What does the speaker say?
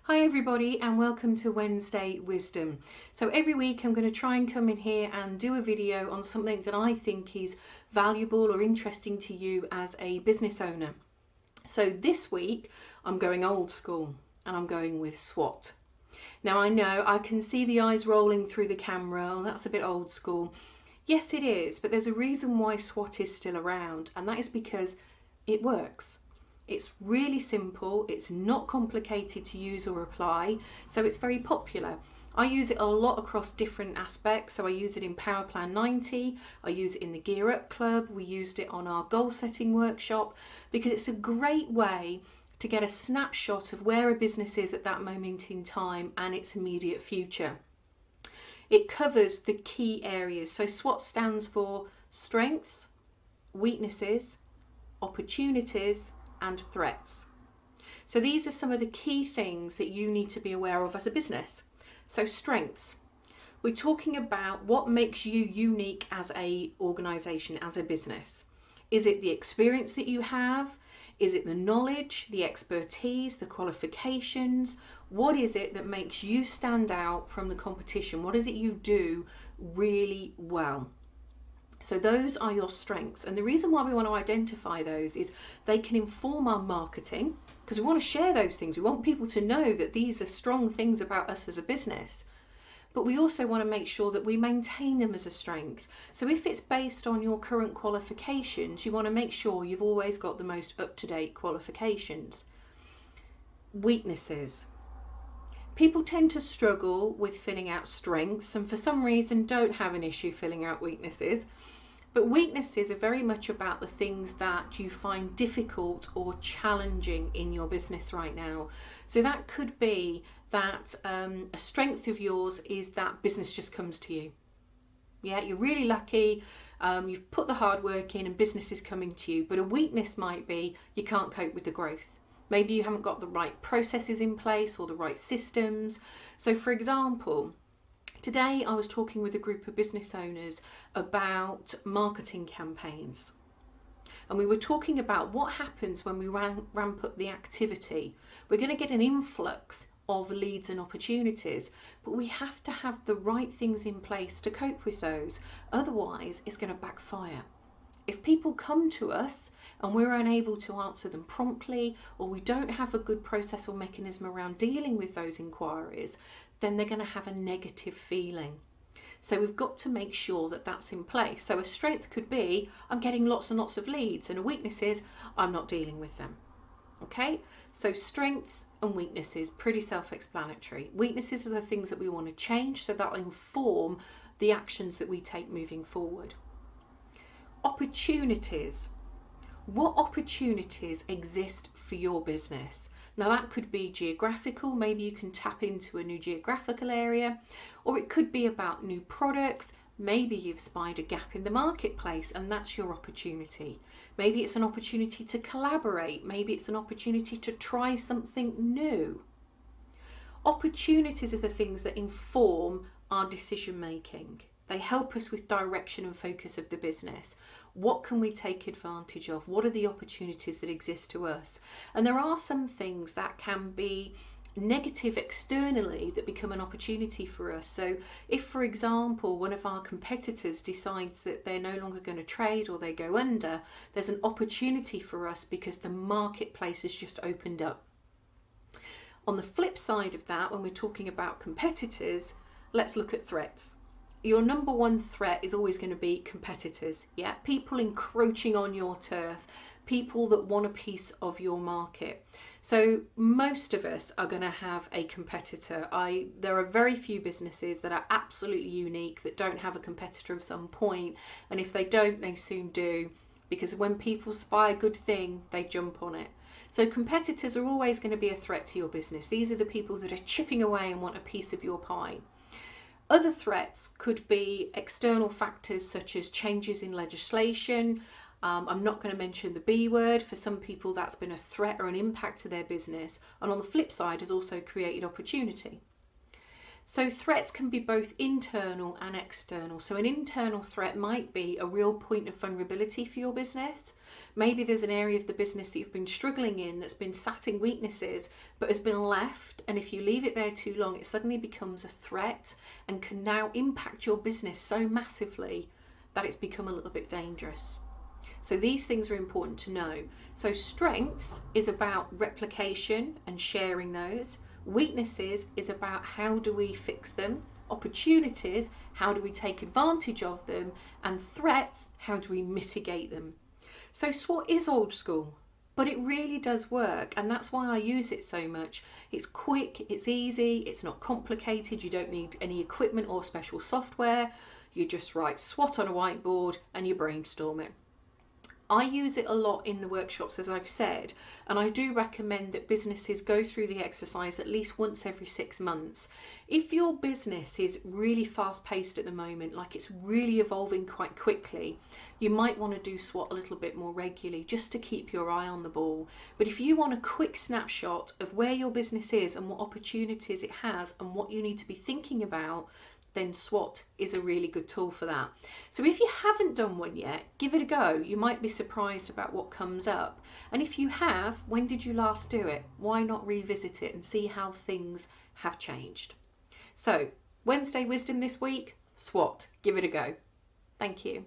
Hi everybody and welcome to Wednesday Wisdom. So every week I'm going to try and come in here and do a video on something that I think is valuable or interesting to you as a business owner. So this week I'm going old school and I'm going with Swot. Now I know I can see the eyes rolling through the camera. Oh, that's a bit old school. Yes it is, but there's a reason why Swot is still around, and that is because it works. It's really simple, it's not complicated to use or apply, so it's very popular. I use it a lot across different aspects. So I use it in Power Plan 90, I use it in the Gear Up Club, we used it on our goal setting workshop, because it's a great way to get a snapshot of where a business is at that moment in time and its immediate future. It covers the key areas. So SWOT stands for strengths, weaknesses, opportunities, and threats. So these are some of the key things that you need to be aware of as a business. So strengths, we're talking about what makes you unique as a organization, as a business. Is it the experience that you have? Is it the knowledge, the expertise, the qualifications? What is it that makes you stand out from the competition? What is it you do really well? So those are your strengths, and the reason why we want to identify those is they can inform our marketing, because we want to share those things. We want people to know that these are strong things about us as a business, but we also want to make sure that we maintain them as a strength. So if it's based on your current qualifications, you want to make sure you've always got the most up-to-date qualifications. Weaknesses. People tend to struggle with filling out strengths and for some reason don't have an issue filling out weaknesses. But weaknesses are very much about the things that you find difficult or challenging in your business right now. So that could be that a strength of yours is that business just comes to you. Yeah, you're really lucky, you've put the hard work in and business is coming to you. But a weakness might be you can't cope with the growth. Maybe you haven't got the right processes in place or the right systems. So for example, today I was talking with a group of business owners about marketing campaigns. And we were talking about what happens when we ramp up the activity. We're going to get an influx of leads and opportunities, but we have to have the right things in place to cope with those. Otherwise, it's going to backfire. If people come to us and we're unable to answer them promptly, or we don't have a good process or mechanism around dealing with those inquiries, then they're going to have a negative feeling. So we've got to make sure that that's in place. So a strength could be, I'm getting lots and lots of leads, and a weakness is, I'm not dealing with them. Okay, so strengths and weaknesses, pretty self-explanatory. Weaknesses are the things that we want to change, so that'll inform the actions that we take moving forward. Opportunities. What opportunities exist for your business? Now that could be geographical, maybe you can tap into a new geographical area, or it could be about new products. Maybe you've spied a gap in the marketplace and that's your opportunity. Maybe it's an opportunity to collaborate, maybe it's an opportunity to try something new. Opportunities are the things that inform our decision making. They help us with direction and focus of the business. What can we take advantage of? What are the opportunities that exist to us? And there are some things that can be negative externally that become an opportunity for us. So if, for example, one of our competitors decides that they're no longer going to trade or they go under, there's an opportunity for us because the marketplace has just opened up. On the flip side of that, when we're talking about competitors, let's look at threats. Your number one threat is always going to be competitors. Yeah, people encroaching on your turf, people that want a piece of your market. So most of us are going to have a competitor. There are very few businesses that are absolutely unique that don't have a competitor of some point, and if they don't, they soon do, because when people spy a good thing, they jump on it. So competitors are always going to be a threat to your business. These are the people that are chipping away and want a piece of your pie. Other threats could be external factors such as changes in legislation. I'm not going to mention the B word. For some people that's been a threat or an impact to their business, and on the flip side has also created opportunity. So threats can be both internal and external. So an internal threat might be a real point of vulnerability for your business. Maybe there's an area of the business that you've been struggling in that's been sat in weaknesses but has been left, and if you leave it there too long, it suddenly becomes a threat and can now impact your business so massively that it's become a little bit dangerous. So these things are important to know. So strengths is about replication and sharing those. Weaknesses is about how do we fix them. Opportunities, how do we take advantage of them. And threats, how do we mitigate them. So SWOT is old school, but it really does work, and that's why I use it so much. It's quick, it's easy, it's not complicated, you don't need any equipment or special software. You just write SWOT on a whiteboard and you brainstorm it. I use it a lot in the workshops, as I've said, and I do recommend that businesses go through the exercise at least once every 6 months. If your business is really fast paced at the moment, like it's really evolving quite quickly, you might want to do SWOT a little bit more regularly just to keep your eye on the ball. But if you want a quick snapshot of where your business is and what opportunities it has and what you need to be thinking about, then SWOT is a really good tool for that. So if you haven't done one yet, give it a go. You might be surprised about what comes up. And if you have, when did you last do it? Why not revisit it and see how things have changed? So Wednesday wisdom this week, SWOT, give it a go. Thank you.